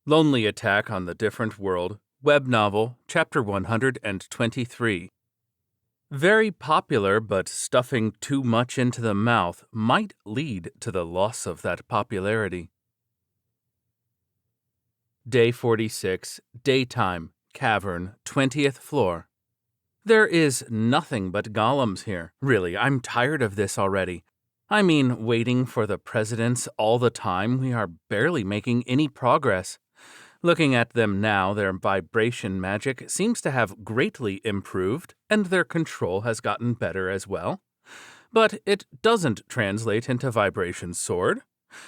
Lonely Attack on the Different World, web novel, chapter 123. Very popular, but stuffing too much into the mouth might lead to the loss of that popularity. Day 46, Daytime, Cavern, 20th floor. There is nothing but golems here. Really, I'm tired of this already. I mean, waiting for the presidents all the time, we are barely making any progress. Looking at them now, their vibration magic seems to have greatly improved, and their control has gotten better as well. But it doesn't translate into Vibration Sword.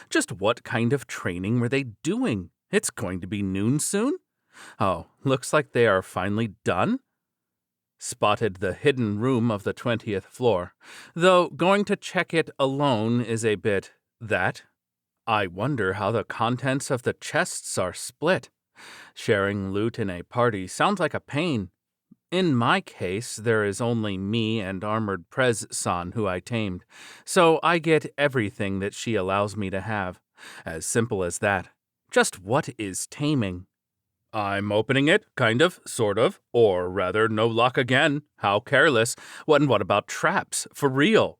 Just what kind of training were they doing? It's going to be noon soon? Oh, looks like they are finally done. Spotted the hidden room of the 20th floor, though going to check it alone is a bit that. I wonder how the contents of the chests are split. Sharing loot in a party sounds like a pain. In my case, there is only me and Armored Prez-san who I tamed, so I get everything that she allows me to have. As simple as that. Just what is taming? I'm opening it, kind of, sort of, or rather, no luck again. How careless. What about traps? For real?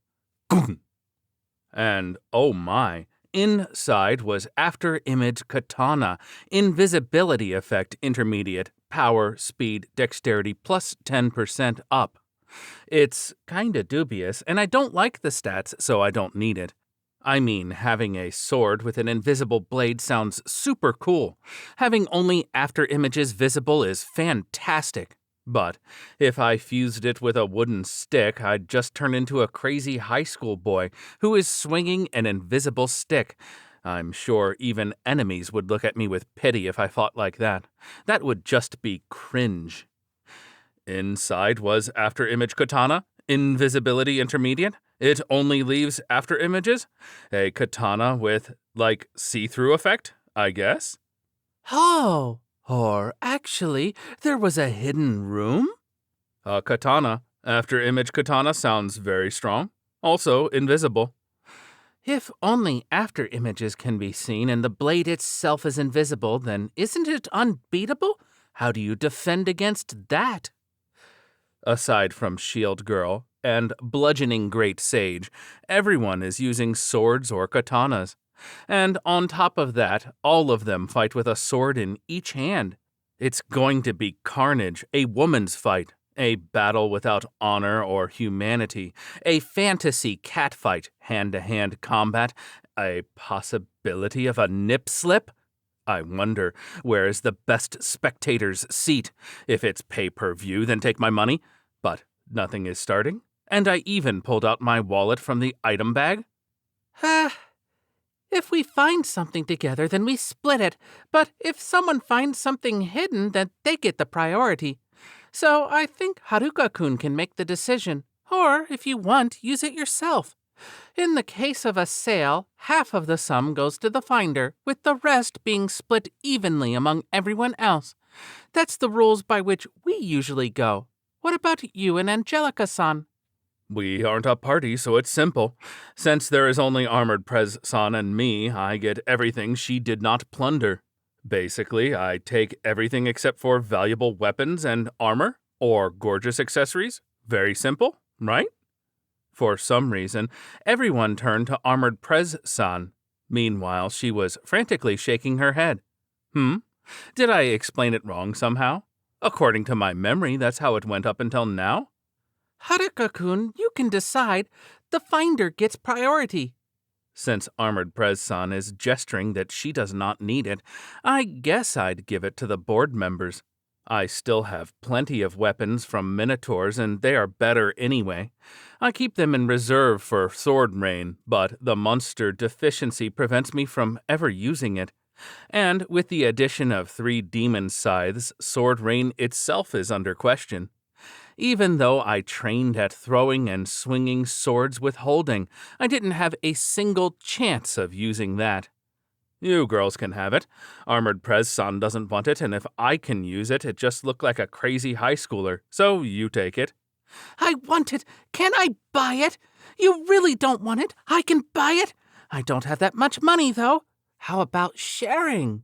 And oh my. Inside was After Image Katana, Invisibility Effect Intermediate, Power, Speed, Dexterity plus 10% up. It's kinda dubious, and I don't like the stats, so I don't need it. I mean, having a sword with an invisible blade sounds super cool. Having only after images visible is fantastic. But if I fused it with a wooden stick, I'd just turn into a crazy high school boy who is swinging an invisible stick. I'm sure even enemies would look at me with pity if I fought like that. That would just be cringe. Inside was After Image Katana, Invisibility Intermediate. It only leaves after images. A katana with, see-through effect, I guess. Oh, or actually, there was a hidden room? A katana. After image katana sounds very strong. Also invisible. If only after images can be seen and the blade itself is invisible, then isn't it unbeatable? How do you defend against that? Aside from Shield Girl and Bludgeoning Great Sage, everyone is using swords or katanas. And on top of that, all of them fight with a sword in each hand. It's going to be carnage, a woman's fight, a battle without honor or humanity, a fantasy catfight, hand-to-hand combat, a possibility of a nip slip. I wonder, where is the best spectator's seat? If it's pay-per-view, then take my money. But nothing is starting, and I even pulled out my wallet from the item bag. If we find something together, then we split it. But if someone finds something hidden, then they get the priority. So I think Haruka-kun can make the decision. Or, if you want, use it yourself. In the case of a sale, half of the sum goes to the finder, with the rest being split evenly among everyone else. That's the rules by which we usually go. What about you and Angelica-san? We aren't a party, so it's simple. Since there is only Armored Prez-san and me, I get everything she did not plunder. Basically, I take everything except for valuable weapons and armor, or gorgeous accessories. Very simple, right? For some reason, everyone turned to Armored Prez-san. Meanwhile, she was frantically shaking her head. Did I explain it wrong somehow? According to my memory, that's how it went up until now. Haruka-kun, you can decide. The finder gets priority. Since Armored Prez-san is gesturing that she does not need it, I guess I'd give it to the board members. I still have plenty of weapons from Minotaurs, and they are better anyway. I keep them in reserve for Sword Rain, but the monster deficiency prevents me from ever using it. And with the addition of 3 demon scythes, Sword Rain itself is under question. Even though I trained at throwing and swinging swords with holding, I didn't have a single chance of using that. You girls can have it. Armored Prez-san doesn't want it, and if I can use it, it just looked like a crazy high schooler, so you take it. I want it. Can I buy it? You really don't want it? I can buy it? I don't have that much money, though. How about sharing?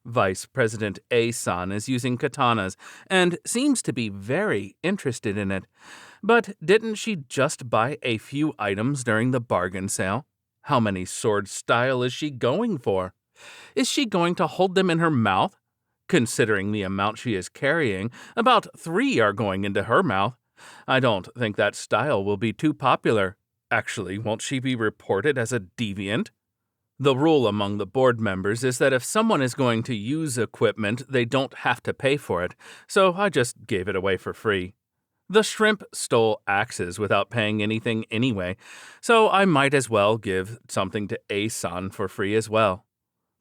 Vice President A-san is using katanas and seems to be very interested in it. But didn't she just buy a few items during the bargain sale? How many sword style is she going for? Is she going to hold them in her mouth? Considering the amount she is carrying, about 3 are going into her mouth. I don't think that style will be too popular. Actually, won't she be reported as a deviant? The rule among the board members is that if someone is going to use equipment, they don't have to pay for it, so I just gave it away for free. The shrimp stole axes without paying anything anyway, so I might as well give something to A-san for free as well.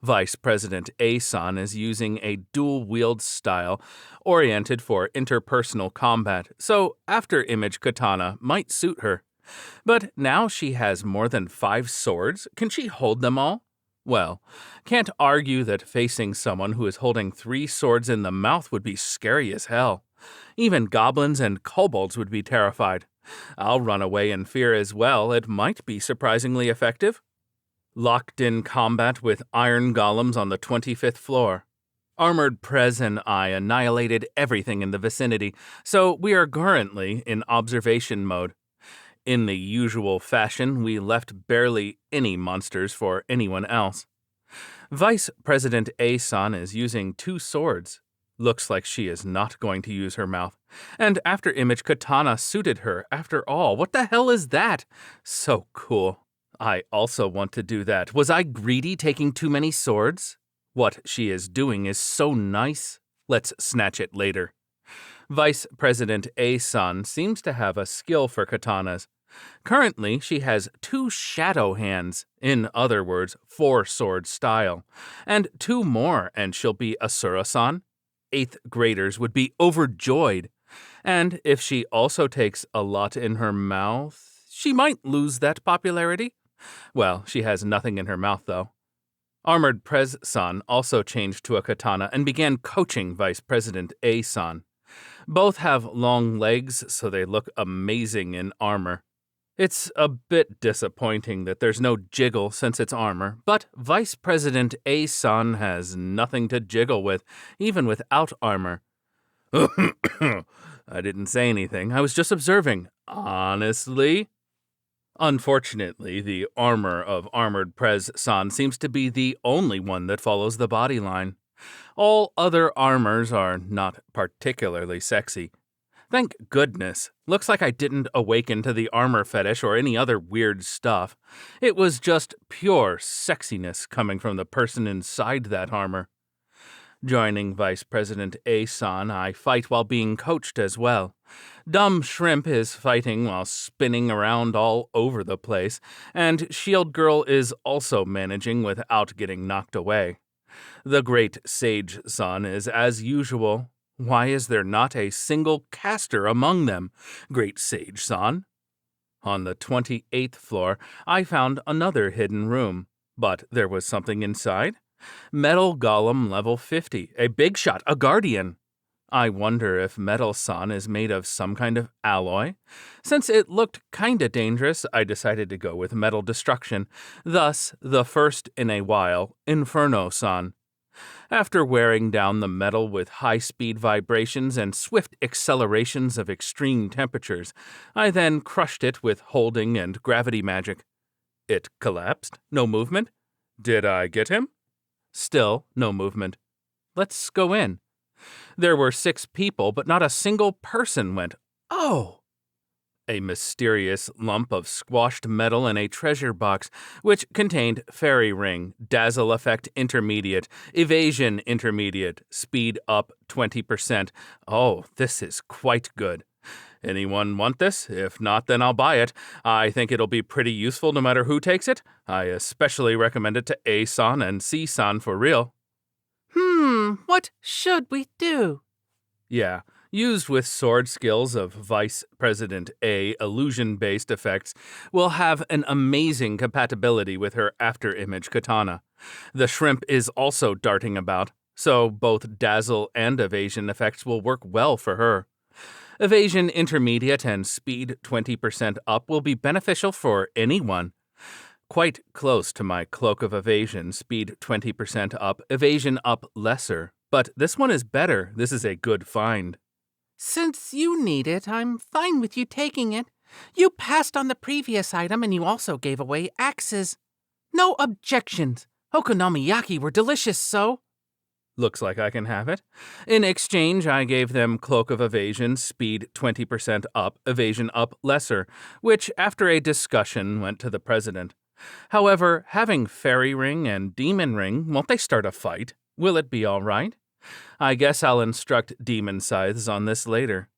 Vice President A-san is using a dual-wield style oriented for interpersonal combat, so after-image katana might suit her. But now she has more than 5 swords. Can she hold them all? Well, can't argue that facing someone who is holding 3 swords in the mouth would be scary as hell. Even goblins and kobolds would be terrified. I'll run away in fear as well. It might be surprisingly effective. Locked in combat with iron golems on the 25th floor. Armored Prez and I annihilated everything in the vicinity, so we are currently in observation mode. In the usual fashion, we left barely any monsters for anyone else. Vice President A-san is using 2 swords. Looks like she is not going to use her mouth. And after-image katana suited her, after all. What the hell is that? So cool. I also want to do that. Was I greedy taking too many swords? What she is doing is so nice. Let's snatch it later. Vice President A-san seems to have a skill for katanas. Currently, she has 2 shadow hands, in other words, 4-sword style, and 2 more and she'll be Asura-san. 8th graders would be overjoyed. And if she also takes a lot in her mouth, she might lose that popularity. Well, she has nothing in her mouth, though. Armored Prez-san also changed to a katana and began coaching Vice President A-san. Both have long legs, so they look amazing in armor. It's a bit disappointing that there's no jiggle since it's armor, but Vice President A-san has nothing to jiggle with, even without armor. I didn't say anything. I was just observing. Honestly? Unfortunately, the armor of Armored Prez-san seems to be the only one that follows the body line. All other armors are not particularly sexy. Thank goodness. Looks like I didn't awaken to the armor fetish or any other weird stuff. It was just pure sexiness coming from the person inside that armor. Joining Vice President A-san, I fight while being coached as well. Dumb Shrimp is fighting while spinning around all over the place, and Shield Girl is also managing without getting knocked away. The Great Sage-san is as usual. Why is there not a single caster among them, Great Sage-san? On the 28th floor, I found another hidden room, but there was something inside. Metal Golem level 50, a big shot, a guardian. I wonder if Metal-san is made of some kind of alloy. Since it looked kinda dangerous, I decided to go with Metal Destruction, thus the first in a while, Inferno-san. After wearing down the metal with high-speed vibrations and swift accelerations of extreme temperatures, I then crushed it with holding and gravity magic. It collapsed. No movement. Did I get him? Still no movement. Let's go in. There were 6 people, but not a single person went, "Oh!" A mysterious lump of squashed metal in a treasure box, which contained Fairy Ring, Dazzle Effect Intermediate, Evasion Intermediate, Speed Up 20%. Oh, this is quite good. Anyone want this? If not, then I'll buy it. I think it'll be pretty useful no matter who takes it. I especially recommend it to A-san and C-san for real. What should we do? Yeah. Used with sword skills of Vice President A, illusion-based effects, will have an amazing compatibility with her after-image katana. The shrimp is also darting about, so both dazzle and evasion effects will work well for her. Evasion intermediate and speed 20% up will be beneficial for anyone. Quite close to my Cloak of Evasion, speed 20% up, evasion up lesser. But this one is better. This is a good find. Since you need it, I'm fine with you taking it. You passed on the previous item and you also gave away axes. No objections. Okonomiyaki were delicious, so. Looks like I can have it. In exchange, I gave them Cloak of Evasion, speed 20% up, evasion up lesser, which, after a discussion, went to the president. However, having Fairy Ring and Demon Ring, won't they start a fight? Will it be all right? I guess I'll instruct Demon Scythes on this later.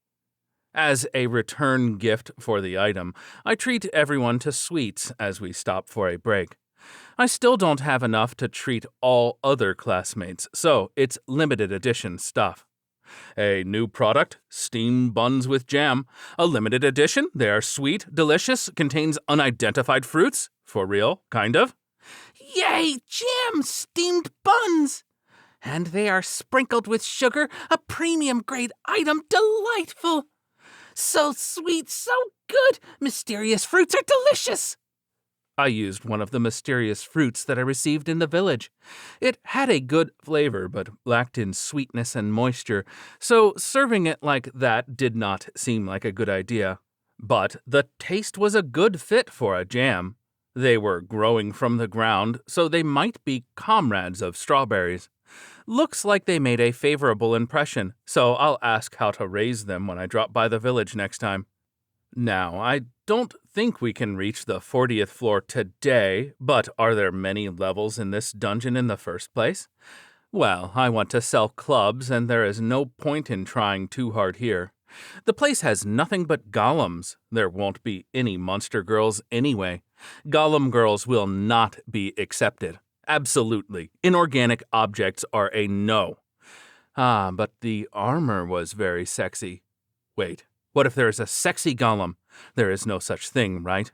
As a return gift for the item, I treat everyone to sweets as we stop for a break. I still don't have enough to treat all other classmates, so it's limited edition stuff. A new product, steamed buns with jam. A limited edition, they are sweet, delicious, contains unidentified fruits. For real, kind of. Yay, jam, steamed buns! And they are sprinkled with sugar, a premium-grade item, delightful! So sweet, so good! Mysterious fruits are delicious! I used one of the mysterious fruits that I received in the village. It had a good flavor, but lacked in sweetness and moisture, so serving it like that did not seem like a good idea. But the taste was a good fit for a jam. They were growing from the ground, so they might be comrades of strawberries. Looks like they made a favorable impression, so I'll ask how to raise them when I drop by the village next time. Now, I don't think we can reach the 40th floor today, but are there many levels in this dungeon in the first place? Well, I want to sell clubs, and there is no point in trying too hard here. The place has nothing but golems. There won't be any monster girls anyway. Golem girls will not be accepted. Absolutely. Inorganic objects are a no. Ah, but the armor was very sexy. Wait, what if there is a sexy golem? There is no such thing, right?